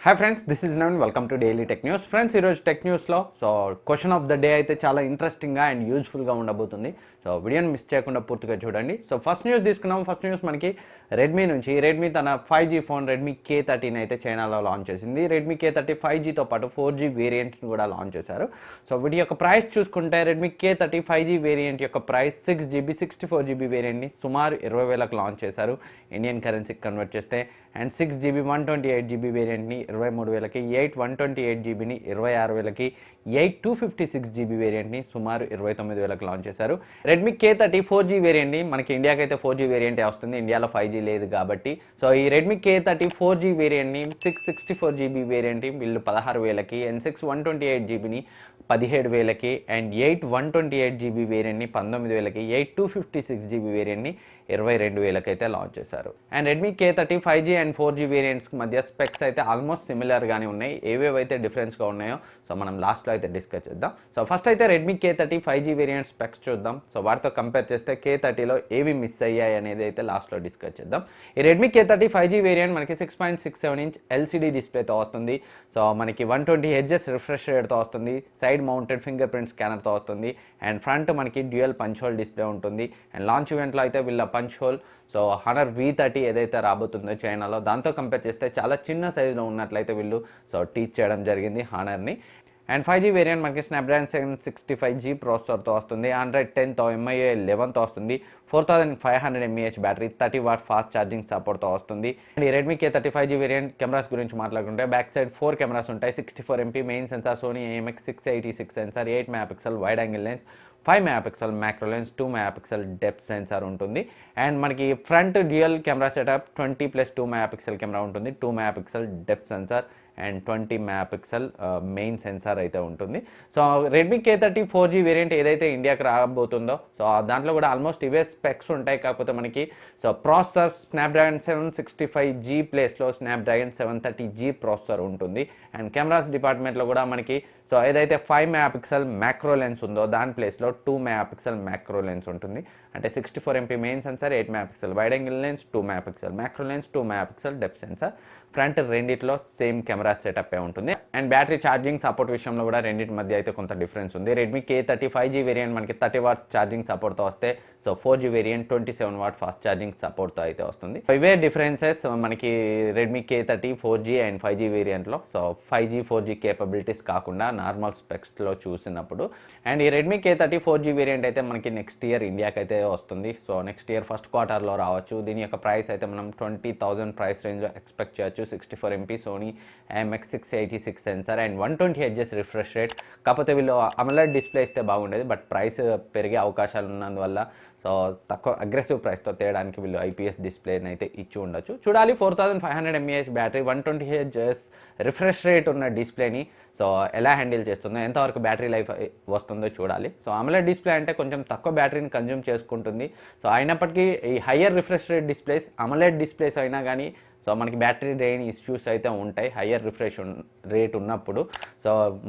Hi friends, this is Naveen. Welcome to daily tech news. Friends, ఈరోజు tech న్యూస్లో question of the day అయితే చాలా ఇంట్రెస్టింగ్గా అండ్ యూజ్ఫుల్గా ఉండబోతుంది. వీడియోని మిస్ చేయకుండా పూర్తిగా చూడండి. ఫస్ట్ న్యూస్ తీసుకున్నాం. ఫస్ట్ న్యూస్ మనకి రెడ్మీ నుంచి. రెడ్మీ తన 5G ఫోన్ రెడ్మీ K30 అయితే చైనాలో లాంచ్ చేసింది. రెడ్మీ K30 5Gతో పాటు 4G వేరియంట్ని కూడా లాంచ్ చేశారు. వీటి యొక్క ప్రైస్ చూసుకుంటే రెడ్మీ K30 5G వేరియంట్ యొక్క ప్రైస్ 6GB 64GB వేరియంట్ని సుమారు 20,000కు లాంచ్ చేశారు ఇండియన్ కరెన్సీకి కన్వర్ట్ చేస్తే. అండ్ 6GB 128GB వేరియంట్ని 23,000కి, 8 128GBని 26,000కి, 8 256GB వేరియంట్ని సుమారు 29,000కి లాంచ్ చేశారు. రెడ్మీ K30 4G వేరియంట్ని మనకి ఇండియాకి అయితే 4G వేరియంటే వస్తుంది, ఇండియాలో 5G లేదు కాబట్టి. ఈ రెడ్మీ K30 4G వేరియంట్ని 664GB వేరియంట్ని వీళ్ళు 16,000కి, అండ్ 6 128GBని 17,000కి, అండ్ 8 128GB వేరియంట్ని 19,000కి, 8 256GB వేరియంట్ని 22,000కి అయితే లాంచ్ చేశారు. And Redmi K30 5G and 4G వేరియంట్స్కి మధ్య స్పెక్స్ అయితే ఆల్మోస్ట్ సిమిలర్గానే ఉన్నాయి. ఏవేవైతే డిఫరెన్స్గా ఉన్నాయో మనం లాస్ట్లో అయితే డిస్కస్ చేద్దాం. ఫస్ట్ అయితే Redmi K30 5G variant specs చూద్దాం. వాటితో కంపేర్ చేస్తే K30లో ఏవి మిస్ అయ్యాయి అనేది అయితే లాస్ట్లో డిస్కస్ చేద్దాం. ఈ రెడ్మీ K30 5G వేరియంట్ మనకి 6.67 ఇంచ్ LCD డిస్ప్లేతో వస్తుంది. మనకి 120Hz రిఫ్రెష్ రేట్తో వస్తుంది. సైడ్ మౌంటెడ్ ఫింగర్ ప్రింట్ స్కానర్తో వస్తుంది. అండ్ ఫ్రంట్ మనకి డ్యూయల్ పంచ్ హోల్ డిస్ప్లే ఉంటుంది. అండ్ లాంచ్ ఈవెంట్లో అయితే వీళ్ళ పంచ్ హోల్ హానర్ V30 ఏదైతే రాబోతుందో చైనాలో, దాంతో కంపేర్ చేస్తే చాలా చిన్న సైజులో ఉన్నట్లయితే వీళ్ళు టీచ్ చేయడం జరిగింది హానర్ని. అండ్ 5G వేరియంట్ మనకి స్నాప్డ్రాగన్ 765G ప్రాసెసర్తో వస్తుంది. Android 10తో, MIUI 11తో వస్తుంది. 4500 mAh battery, 30W fast charging సపోర్ట్తో వస్తుంది. అండ్ ఈ Redmi K30 5G variant cameras గురించి మాట్లాడుకుంటే బ్యాక్ సైడ్ 4 కెమెరాస్ ఉంటాయి. 64MP main sensor, Sony IMX686 sensor, 8 megapixel wide angle lens, 5 megapixel macro lens, 2 megapixel depth sensor ఉంటుంది. And మనకి front dual camera setup 20+2 megapixel camera ఉంటుంది. 2 megapixel depth sensor and 20 megapixel main sensor అయితే ఉంటుంది. Redmi K30 4G variant ఏదైతే ఇండియాకి రాబోతుందో దాంట్లో కూడా almost ఇవే స్పెక్స్ ఉంటాయి. కాకపోతే మనకి ప్రాసెసర్ స్నాప్డ్రాగన్ 765G ప్లేస్లో స్నాప్డ్రాగన్ 730G ప్రాసెసర్ ఉంటుంది. అండ్ కెమెరాస్ డిపార్ట్మెంట్లో కూడా మనకి ఏదైతే 5 మెగాపిక్సెల్ మ్యాక్రో లెన్స్ ఉందో దాని ప్లేస్లో 2 మెగాపిక్సెల్ మ్యాక్రో లెన్స్ ఉంటుంది. అంటే 64MP main censor, 8 megapixel wide angle lens, 2 megapixel macro lens, 2 megapixel depth censor. Front రెండిట్లో సేమ్ కెమెరా సెటప్ ఉంటుంది. అండ్ బ్యాటరీ ఛార్జింగ్ సపోర్ట్ విషయంలో కూడా రెండింటి మధ్య అయితే కొంత డిఫరెన్స్ ఉంది. రెడ్మీ K30 5G వేరియంట్ మనకి 30W ఛార్జింగ్ సపోర్ట్తో వస్తే 4G variant 27W fast charging సపోర్ట్తో అయితే వస్తుంది. ఇవే డిఫరెన్సెస్ మనకి Redmi K30 4G and 5G వేరియంట్లో. 5G 4G capabilities కాకుండా నార్మల్ స్పెక్స్లో చూసినప్పుడు. అండ్ ఈ రెడ్మీ K30 4G వేరియంట్ అయితే మనకి నెక్స్ట్ ఇయర్ ఇండియాకి అయితే వస్తుంది. నెక్స్ట్ ఇయర్ ఫస్ట్ క్వార్టర్లో రావచ్చు. దీని యొక్క ప్రైస్ అయితే మనం 20,000 ప్రైస్ రేంజ్లో ఎక్స్పెక్ట్ చేయొచ్చు. 64MP Sony IMX686 sensor and 120Hz refresh rate. కాకపోతే వీళ్ళు AMOLED డిస్ప్లే ఇస్తే బాగుండేది, బట్ ప్రైస్ పెరిగే అవకాశాలు ఉన్నందువల్ల తక్కువ అగ్రెసివ్ ప్రైస్తో తేయడానికి వీళ్ళు IPS డిస్ప్లేని అయితే ఇచ్చి ఉండొచ్చు. చూడాలి. 4500 mAh battery, 120Hz refresh rate ఉన్న డిస్ప్లేని ఎలా హ్యాండిల్ చేస్తుందో, ఎంతవరకు బ్యాటరీ లైఫ్ వస్తుందో చూడాలి. AMOLED డిస్ప్లే అంటే కొంచెం తక్కువ బ్యాటరీని కన్జ్యూమ్ చేసుకుంటుంది. అయినప్పటికీ ఈ higher refresh rate displays, AMOLED displays అయినా కానీ మనకి బ్యాటరీ డ్రైన్ ఇష్యూస్ అయితే ఉంటాయి హయ్యర్ రిఫ్రెష్ రేట్ ఉన్నప్పుడు.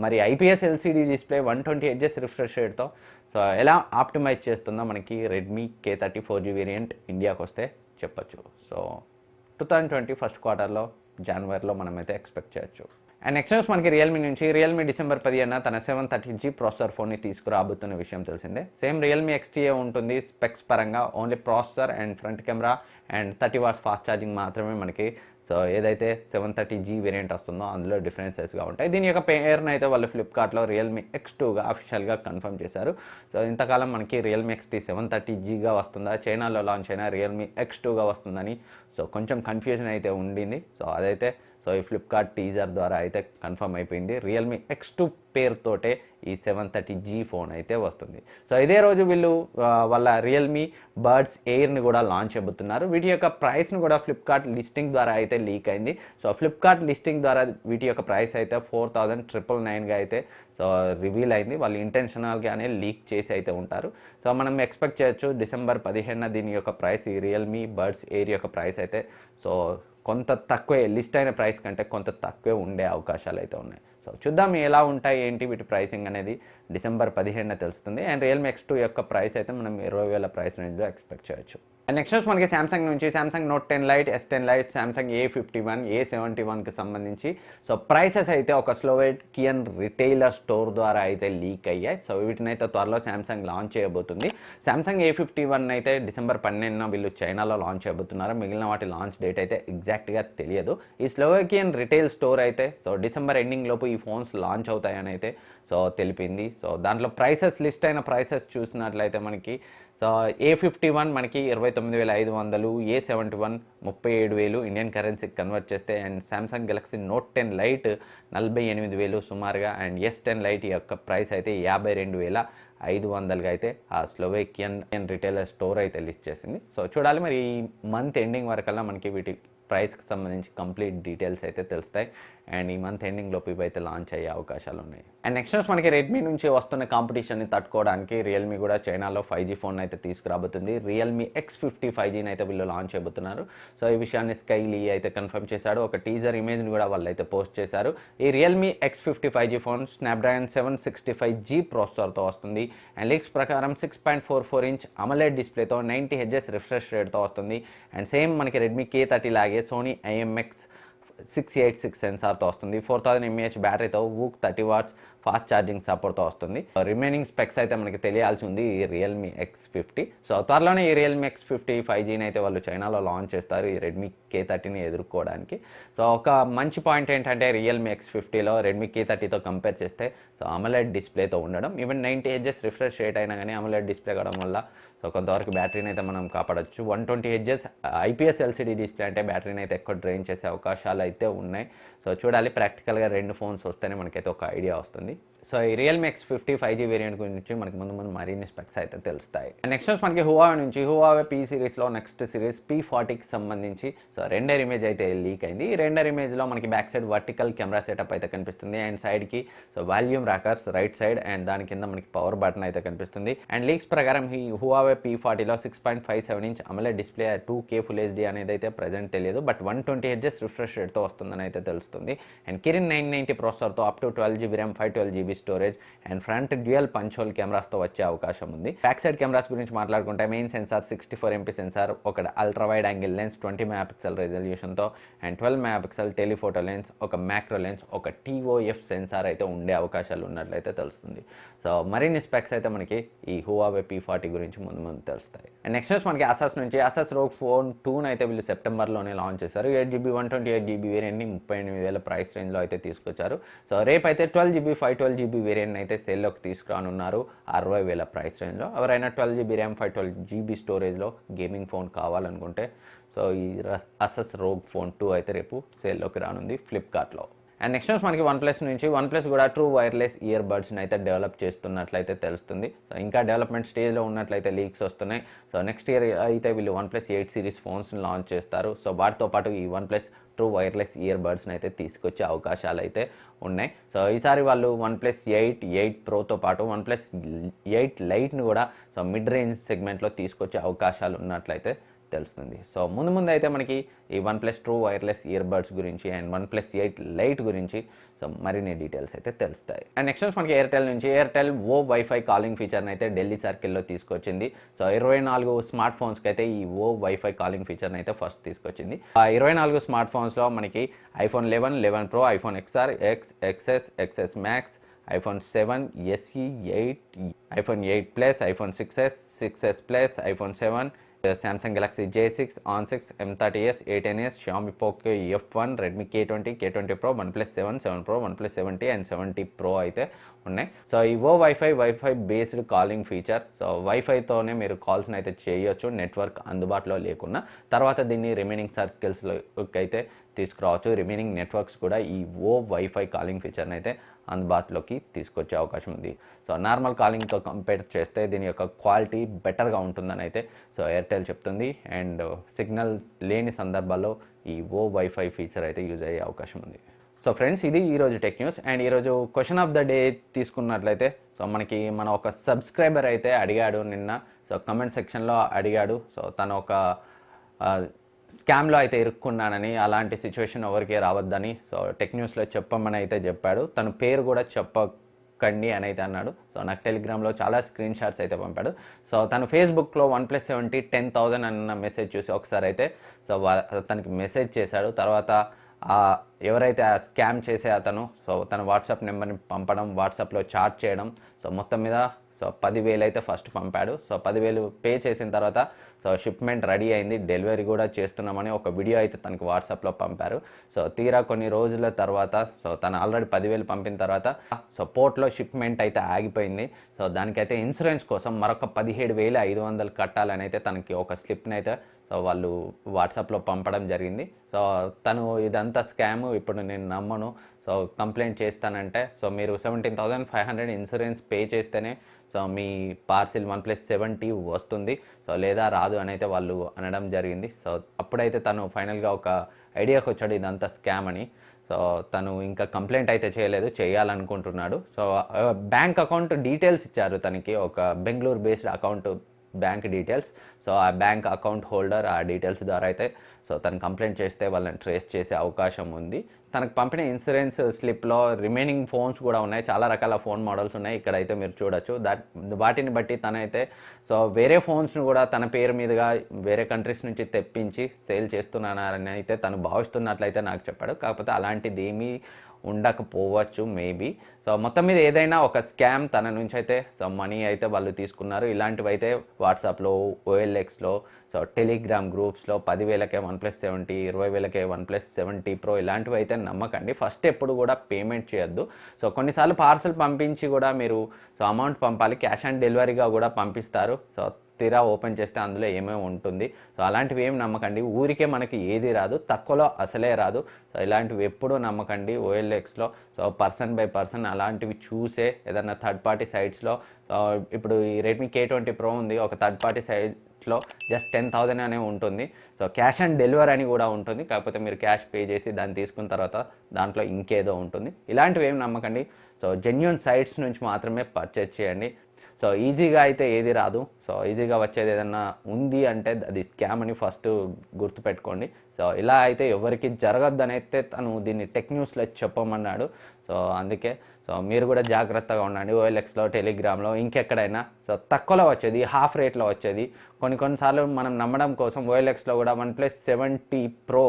మరి IPS LCD display 120Hz refresh రేట్తో ఎలా ఆప్టిమైజ్ చేస్తుందో మనకి రెడ్మీ K30 4G వేరియంట్ ఇండియాకి వస్తే చెప్పచ్చు. 2020 ఫస్ట్ క్వార్టర్లో, జనవరిలో మనమైతే ఎక్స్పెక్ట్ చేయొచ్చు. అండ్ నెక్స్ట్ న్యూస్ మనకి రియల్మీ నుంచి. రియల్మీ డిసెంబర్ 10న తన 730G ప్రాసెసర్ ఫోన్ని తీసుకురాబోతున్న విషయం తెలిసిందే. సేమ్ రియల్మీ XTA ఉంటుంది స్పెక్స్ పరంగా. Only processor and front camera and 30W fast charging మాత్రమే మనకి ఏదైతే 730G వేరియంట్ వస్తుందో అందులో డిఫరెన్సెస్గా ఉంటాయి. దీని యొక్క పేరును అయితే వాళ్ళు ఫ్లిప్కార్ట్లో రియల్మీ X2గా అఫీషియల్గా కన్ఫర్మ్ చేశారు. ఇంతకాలం మనకి రియల్మీ XT 730Gగా వస్తుందా, చైనాలో లాంచ్ అయిన రియల్మీ X2గా వస్తుందని కొంచెం కన్ఫ్యూజన్ అయితే ఉండింది. అదైతే ఈ ఫ్లిప్కార్ట్ టీజర్ ద్వారా అయితే కన్ఫర్మ్ అయిపోయింది. రియల్మీ X2 పేరుతోటే ఈ 730G ఫోన్ అయితే వస్తుంది. ఇదే రోజు వీళ్ళు వాళ్ళ రియల్మీ బర్డ్స్ ఎయిర్ని కూడా లాంచ్ చేయబోతున్నారు. వీటి యొక్క ప్రైస్ను కూడా ఫ్లిప్కార్ట్ లిస్టింగ్ ద్వారా అయితే లీక్ అయింది. ఫ్లిప్కార్ట్ లిస్టింగ్ ద్వారా వీటి యొక్క ప్రైస్ అయితే 4,999గా అయితే రివీల్ అయింది. వాళ్ళు ఇంటెన్షనల్గానే లీక్ చేసి అయితే ఉంటారు. మనం ఎక్స్పెక్ట్ చేయొచ్చు డిసెంబర్ 15న దీని యొక్క ప్రైస్, ఈ రియల్మీ బర్డ్స్ ఎయిర్ యొక్క ప్రైస్ అయితే కొంత తక్కువే, లిస్ట్ అయిన ప్రైస్ కంటే కొంత తక్కువే ఉండే అవకాశాలు అయితే ఉన్నాయి. సో చూద్దాం ఎలా ఉంటాయి ఏంటి వీటి ప్రైసింగ్ అనేది డిసెంబర్ 15న తెలుస్తుంది. అండ్ రియల్మీ X2 యొక్క ప్రైస్ అయితే మనం 20,000 ప్రైస్ రేంజ్లో ఎక్స్పెక్ట్ చేయొచ్చు. అండ్ నెక్స్ట్ వచ్చి మనకి సామ్సంగ్ నుంచి Samsung note 10 light, S10 light, Samsung A51, A71కి సంబంధించి సో ప్రైసెస్ అయితే ఒక స్లోవేకియన్ రిటైలర్ స్టోర్ ద్వారా అయితే లీక్ అయ్యాయి. సో వీటిని అయితే త్వరలో సామ్సంగ్ లాంచ్ చేయబోతుంది. సామ్సంగ్ A51 అయితే డిసెంబర్ 12న వీళ్ళు చైనాలో లాంచ్ చేయబోతున్నారు. మిగిలిన వాటి లాంచ్ డేట్ అయితే ఎగ్జాక్ట్గా తెలియదు. ఈ స్లోవేకియన్ రిటైల్ స్టోర్ అయితే సో డిసెంబర్ ఎండింగ్ లోపు ఈ ఫోన్స్ లాంచ్ అవుతాయని అయితే సో తెలిపింది. సో దాంట్లో ప్రైసెస్ లిస్ట్ అయిన ప్రైసెస్ చూసినట్లయితే మనకి సో A51 మనకి 29,500, A71 37,000 ఇండియన్ కరెన్సీకి కన్వర్ట్ చేస్తే, and Samsung Galaxy note 10 light 48,000 సుమారుగా, అండ్ S10 లైట్ యొక్క ప్రైస్ అయితే 52,500గా అయితే ఆ స్లోవేకియన్ రిటైలర్ స్టోర్ అయితే లిస్ట్ చేసింది. సో చూడాలి మరి ఈ మంత్ ఎండింగ్ వరకల్లా మనకి వీటి ప్రైస్కి సంబంధించి కంప్లీట్ డీటెయిల్స్ అయితే తెలుస్తాయి. అండ్ ఈ మంత్ ఎండింగ్ లోపు ఇవైతే లాంచ్ అయ్యే అవకాశాలు ఉన్నాయి. అండ్ నెక్స్ట్ మనకి రెడ్మీ నుంచి వస్తున్న కాంపిటీషన్ని తట్టుకోవడానికి రియల్మీ కూడా చైనాలో 5G ఫోన్ అయితే తీసుకురాబోతుంది. రియల్మీ X50 5Gని అయితే వీళ్ళు లాంచ్ చేయబోతున్నారు. సో ఈ విషయాన్ని స్కైలీ అయితే కన్ఫర్మ్ చేశాడు. ఒక టీజర్ ఇమేజ్ని కూడా వాళ్ళు అయితే పోస్ట్ చేశారు. ఈ Realme X50 5G phone Snapdragon 765G ప్రాసెసర్తో వస్తుంది. అండ్ లీక్స్ ప్రకారం 6.44 ఇంచ్ అమోలెడ్ డిస్ప్లేతో 90 Hz రిఫ్రెష్ రేట్తో వస్తుంది. అండ్ సేమ్ మనకి రెడ్మీ K30 లాగే సోనీ IMX 686 సెన్సార్తో వస్తుంది. 4000 mAh బ్యాటరీతో వూక్ 30 వాట్స్ ఫాస్ట్ ఛార్జింగ్ సపోర్ట్తో వస్తుంది. రిమైనింగ్ స్పెక్స్ అయితే మనకి తెలియాల్సి ఉంది ఈ రియల్మీ X50. సో త్వరలోనే ఈ రియల్మీ X50 5Gని అయితే వాళ్ళు చైనాలో లాంచ్ చేస్తారు ఈ రెడ్మీ K30ని ఎదుర్కోవడానికి. సో ఒక మంచి పాయింట్ ఏంటంటే రియల్మీ X50లో రెడ్మీ K30తో కంపేర్ చేస్తే సో అమోలెడ్ డిస్ప్లేతో ఉండడం, ఈవెన్ 90 Hz రిఫ్రెష్ రేట్ అయినా కానీ అమోలెడ్ డిస్ప్లే కావడం వల్ల సో కొంతవరకు బ్యాటరీని అయితే మనం కాపాడచ్చు. 120 Hz IPS LCD డిస్ప్లే అంటే బ్యాటరీని అయితే ఎక్కువ డ్రైన్ చేసే అవకాశాలు అయితే ఉన్నాయి. సో చూడాలి, ప్రాక్టికల్గా రెండు ఫోన్స్ వస్తేనే మనకైతే ఒక ఐడియా వస్తుంది. సో ఈ రియల్మీ X50 5G వేరియంట్ గురించి మనకి ముందు మరిన్ని స్పెక్స్ అయితే తెలుస్తాయి. నెక్స్ట్ మనకి హువావే నుంచి హువావే P సిరీస్లో నెక్స్ట్ సిరీస్ P40కి సంబంధించి సో రెండర్ ఇమేజ్ అయితే లీక్ అయింది. ఈ రెండర్ ఇమేజ్లో మనకి back side vertical camera setup అయితే కనిపిస్తుంది. అండ్ సైడ్కి so volume rockers right side, and దాని కింద మనకి పవర్ బటన్ అయితే కనిపిస్తుంది. అండ్ లీక్స్ ప్రకారం ఈ హువావే P40లో 6.57 inch AMOLED display 2K full HD అనేది అయితే ప్రజెంట్ తెలియదు, బట్ 120 Hz రిఫ్రెష్ రేట్తో వస్తుందని అయితే తెలుస్తుంది. అండ్ కిరిన్ 990 ప్రాసెసర్తో up to 12GB RAM 512GB storage and front dual punch hole కెమెరాస్తో వచ్చే అవకాశం ఉంది. బ్యాక్ సైడ్ కెమెరాస్ గురించి మాట్లాడుకుంటే మెయిన్ సెన్సార్ 64 MP సెన్సార్, ఒక ultra wide angle lens 20 megapixel రెజల్యూషన్తో, అండ్ 12 మెగాపిక్సెల్ టెలిఫోటో లెన్స్, ఒక మ్యాక్రో లెన్స్, ఒక TOF సెన్సార్ అయితే ఉండే అవకాశాలు ఉన్నట్లయితే తెలుస్తుంది. సో మరిన్ని స్పెక్స్ అయితే మనకి ఈ హువావే P40 గురించి ముందు తెలుస్తాయి. అండ్ నెక్స్ట్ మనకి అసస్ నుంచి అసస్ రోగ్ ఫోన్ 2 అయితే వీళ్ళు సెప్టెంబర్లోనే లాంచ్ చేశారు. 8GB 128GB వేరియంట్ని 38,000 ప్రైస్ రేంజ్లో అయితే తీసుకొచ్చారు. సో రేపు అయితే 12GB 512GB వేరియంట్ అయితే సేల్లోకి తీసుకురానున్నారు 60,000 ప్రైస్ రేంజ్లో. ఎవరైనా 12GB RAM 512GB స్టోరేజ్లో గేమింగ్ ఫోన్ కావాలనుకుంటే సో ఈ అసస్ రోగ్ ఫోన్ 2 అయితే రేపు సేల్లోకి రానుంది ఫ్లిప్కార్ట్లో. అండ్ నెక్స్ట్ మనకి వన్ప్లస్ నుంచి వన్ప్లస్ కూడా ట్రూ వైర్లెస్ ఇయర్ బడ్స్ని అయితే డెవలప్ చేస్తున్నట్లయితే తెలుస్తుంది. సో ఇంకా డెవలప్మెంట్ స్టేజ్లో ఉన్నట్లయితే లీక్స్ వస్తున్నాయి. సో నెక్స్ట్ ఇయర్ అయితే వీళ్ళు వన్ప్లస్ 8 సిరీస్ ఫోన్స్ని లాంచ్ చేస్తారు. సో వాటితో పాటు ఈ వన్ప్లస్ ట్రూ వైర్లెస్ ఇయర్ బడ్స్ని అయితే తీసుకొచ్చే అవకాశాలు అయితే ఉన్నాయి. సో ఈసారి వాళ్ళు వన్ప్లస్ 8 ప్రోతో పాటు వన్ప్లస్ 8 లైట్ని కూడా సో మిడ్ రేంజ్ సెగ్మెంట్లో తీసుకొచ్చే అవకాశాలు ఉన్నట్లయితే తెలుస్తుంది. సో ముందు అయితే మనకి ఈ OnePlus true wireless ear buds గురించి అండ్ వన్ప్లస్ 8 లైట్ గురించి సో మరిన్ని డీటెయిల్స్ అయితే తెలుస్తాయి. అండ్ నెక్స్ట్ మనకి ఎయిర్టెల్ నుంచి ఎయిర్టెల్ వైఫై కాలింగ్ ఫీచర్ని అయితే ఢిల్లీ సర్కిల్లో తీసుకొచ్చింది. సో 24 స్మార్ట్ ఫోన్స్కి అయితే ఈ వైఫై కాలింగ్ ఫీచర్ని అయితే ఫస్ట్ తీసుకొచ్చింది. ఆ 24 స్మార్ట్ ఫోన్స్లో మనకి iPhone 11, 11 Pro, iPhone XR, XS, XS Max, iPhone 7, SE, 8, iPhone 8 Plus, iPhone 6s, 6s Plus, iPhone 7, Samsung Galaxy J6, On6, M30s, A10s, Xiaomi Poco F1, Redmi K20, K20 Pro, OnePlus 7, 7 Pro, OnePlus 70 and 70 Pro అయితే ఉన్నాయి. So ఈ wifi based calling feature. So వైఫైతోనే మీరు కాల్స్ని అయితే చేయొచ్చు network అందుబాటులో లేకున్నా. తర్వాత దీన్ని రిమైనింగ్ సర్కిల్స్లోకి అయితే తీసుకురావచ్చు. రిమైనింగ్ నెట్వర్క్స్ కూడా ఈ వైఫై కాలింగ్ ఫీచర్ని అయితే అందుబాటులోకి తీసుకొచ్చే అవకాశం ఉంది. సో నార్మల్ కాలింగ్తో కంపేర్ చేస్తే దీని యొక్క క్వాలిటీ బెటర్గా ఉంటుందని అయితే సో ఎయిర్టెల్ చెప్తుంది. అండ్ సిగ్నల్ లేని సందర్భాల్లో ఈ వైఫై ఫీచర్ అయితే యూజ్ అయ్యే అవకాశం ఉంది. సో ఫ్రెండ్స్, ఇది ఈరోజు టెక్ న్యూస్. అండ్ ఈరోజు క్వశ్చన్ ఆఫ్ ద డే తీసుకున్నట్లయితే సో మన ఒక సబ్స్క్రైబర్ అయితే అడిగాడు నిన్న. సో కమెంట్ సెక్షన్లో అడిగాడు. సో తను ఒక స్కామ్లో అయితే ఇరుక్కున్నానని, అలాంటి సిచ్యువేషన్ ఎవరికి రావద్దని సో టెక్ న్యూస్లో చెప్పమని అయితే చెప్పాడు. తన పేరు కూడా చెప్పకండి అని అయితే అన్నాడు. సో నాకు టెలిగ్రామ్లో చాలా స్క్రీన్ షాట్స్ అయితే పంపాడు. సో తను ఫేస్బుక్లో OnePlus 70 10,000 అన్న మెసేజ్ చూసి ఒకసారి అయితే సో తనకి మెసేజ్ చేశాడు. తర్వాత ఎవరైతే ఆ స్కామ్ చేసే అతను సో తన వాట్సాప్ నెంబర్ని పంపడం, వాట్సాప్లో చాట్ చేయడం, సో మొత్తం మీద సో 10,000 అయితే ఫస్ట్ పంపాడు. సో 10,000 పే చేసిన తర్వాత సో షిప్మెంట్ రెడీ అయింది, డెలివరీ కూడా చేస్తున్నామని ఒక వీడియో అయితే తనకి వాట్సాప్లో పంపారు. సో తీరా కొన్ని రోజుల తర్వాత సో తను ఆల్రెడీ 10,000 పంపిన తర్వాత సో పోర్ట్లో షిప్మెంట్ అయితే ఆగిపోయింది. సో దానికైతే ఇన్సూరెన్స్ కోసం మరొక 17,500 కట్టాలని అయితే తనకి ఒక స్లిప్ని అయితే సో వాళ్ళు వాట్సాప్లో పంపడం జరిగింది. సో తను ఇదంతా స్కామ్, ఇప్పుడు నేను నమ్మను, సో కంప్లైంట్ చేస్తానంటే సో మీరు 17,500 ఇన్సూరెన్స్ పే చేస్తేనే సో మీ పార్సిల్ OnePlus 70 వస్తుంది, సో లేదా రాదు అని అయితే వాళ్ళు అనడం జరిగింది. సో అప్పుడైతే తను ఫైనల్గా ఒక ఐడియాకి వచ్చాడు ఇదంతా స్కామ్ అని. సో తను ఇంకా కంప్లైంట్ అయితే చేయలేదు, చేయాలనుకుంటున్నాడు. సో బ్యాంక్ అకౌంట్ డీటెయిల్స్ ఇచ్చారు తనకి, ఒక Bengaluru based account bank details. So ఆ బ్యాంక్ అకౌంట్ హోల్డర్ ఆ డీటెయిల్స్ ద్వారా అయితే సో తను కంప్లైంట్ చేస్తే వాళ్ళని ట్రేస్ చేసే అవకాశం ఉంది. తనకు పంపిన ఇన్సూరెన్స్ స్లిప్లో రిమైనింగ్ ఫోన్స్ కూడా ఉన్నాయి, చాలా రకాల ఫోన్ మోడల్స్ ఉన్నాయి, ఇక్కడైతే మీరు చూడొచ్చు. వాటిని బట్టి తనైతే సో వేరే ఫోన్స్ను కూడా తన పేరు మీదుగా వేరే కంట్రీస్ నుంచి తెప్పించి సేల్ చేస్తున్నానని అయితే తను భావిస్తున్నట్లయితే నాకు చెప్పాడు. కాకపోతే అలాంటిది ఏమీ ఉండకపోవచ్చు మేబీ. సో మొత్తం మీద ఏదైనా ఒక స్కామ్ తన నుంచి అయితే సో మనీ అయితే వాళ్ళు తీసుకున్నారు. ఇలాంటివి అయితే వాట్సాప్లో, OLXలో, సో టెలిగ్రామ్ గ్రూప్స్లో 10,000కే OnePlus 70, 20,000కే OnePlus 70 Pro ఇలాంటివి అయితే నమ్మకండి. ఫస్ట్ ఎప్పుడు కూడా పేమెంట్ చేయొద్దు. సో కొన్నిసార్లు పార్సల్ పంపించి కూడా మీరు సో అమౌంట్ పంపాలి, క్యాష్ ఆన్ డెలివరీగా కూడా పంపిస్తారు. సో తీరా ఓపెన్ చేస్తే అందులో ఏమేమి ఉంటుంది. సో అలాంటివి ఏమి నమ్మకండి. ఊరికే మనకి ఏది రాదు, తక్కువలో అసలే రాదు. సో ఇలాంటివి ఎప్పుడూ నమ్మకండి. OLXలో సో పర్సన్ బై పర్సన్ అలాంటివి చూసే ఏదన్నా థర్డ్ పార్టీ సైట్స్లో ఇప్పుడు ఈ Redmi K20 Pro ఉంది, ఒక థర్డ్ పార్టీ సైట్లో జస్ట్ 10,000 అనే ఉంటుంది. సో క్యాష్ ఆన్ డెలివరీ అని కూడా ఉంటుంది, కాకపోతే మీరు క్యాష్ పే చేసి దాన్ని తీసుకున్న తర్వాత దాంట్లో ఇంకేదో ఉంటుంది. ఇలాంటివి ఏమి నమ్మకండి. సో జెన్యూన్ సైట్స్ నుంచి మాత్రమే పర్చేజ్ చేయండి. సో ఈజీగా అయితే ఏది రాదు. సో ఈజీగా వచ్చేది ఏదన్నా ఉంది అంటే అది స్కామ్ అని ఫస్ట్ గుర్తుపెట్టుకోండి. సో ఇలా అయితే ఎవరికి జరగద్దని అయితే తను దీన్ని టెక్ న్యూస్లో చెప్పమన్నాడు. సో అందుకే సో మీరు కూడా జాగ్రత్తగా ఉండండి. OLXలో, టెలిగ్రామ్లో, ఇంకెక్కడైనా సో తక్కువలో వచ్చేది, హాఫ్ రేట్లో వచ్చేది. కొన్నిసార్లు మనం నమ్మడం కోసం OLXలో కూడా OnePlus 70 Pro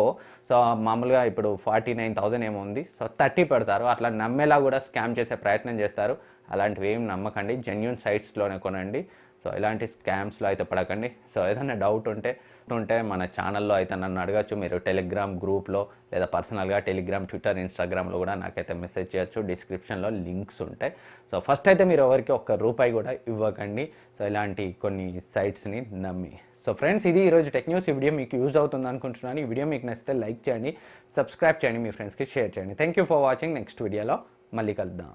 సో మామూలుగా ఇప్పుడు 49,000 ఏమో ఉంది, సో 30 పెడతారు. అట్లా నమ్మేలా కూడా స్కామ్ చేసే ప్రయత్నం చేస్తారు. అలాంటివి ఏం నమ్మకండి, జెన్యూన్ సైట్స్లోనే కొనండి. సో ఇలాంటి స్కామ్స్లో అయితే పడకండి. సో ఏదైనా డౌట్ ఉంటే మన ఛానల్లో అయితే నన్ను అడగచ్చు. మీరు టెలిగ్రామ్ గ్రూప్లో లేదా పర్సనల్గా టెలిగ్రామ్, ట్విట్టర్, ఇన్స్టాగ్రామ్లో కూడా నాకైతే మెసేజ్ చేయొచ్చు. డిస్క్రిప్షన్లో లింక్స్ ఉంటాయి. సో ఫస్ట్ అయితే మీరు ఎవరికి ₹1 కూడా ఇవ్వకండి సో ఇలాంటి కొన్ని సైట్స్ని నమ్మి. సో ఫ్రెండ్స్, ఇది ఈరోజు టెక్ న్యూస్. ఈ వీడియో మీకు యూజ్ అవుతుంది అనుకుంటున్నాను. ఈ వీడియో మీకు నచ్చితే లైక్ చేయండి, సబ్స్క్రైబ్ చేయండి, మీ ఫ్రెండ్స్కి షేర్ చేయండి. Thank you for watching. Next వీడియోలో మళ్ళీ కలుద్దాం.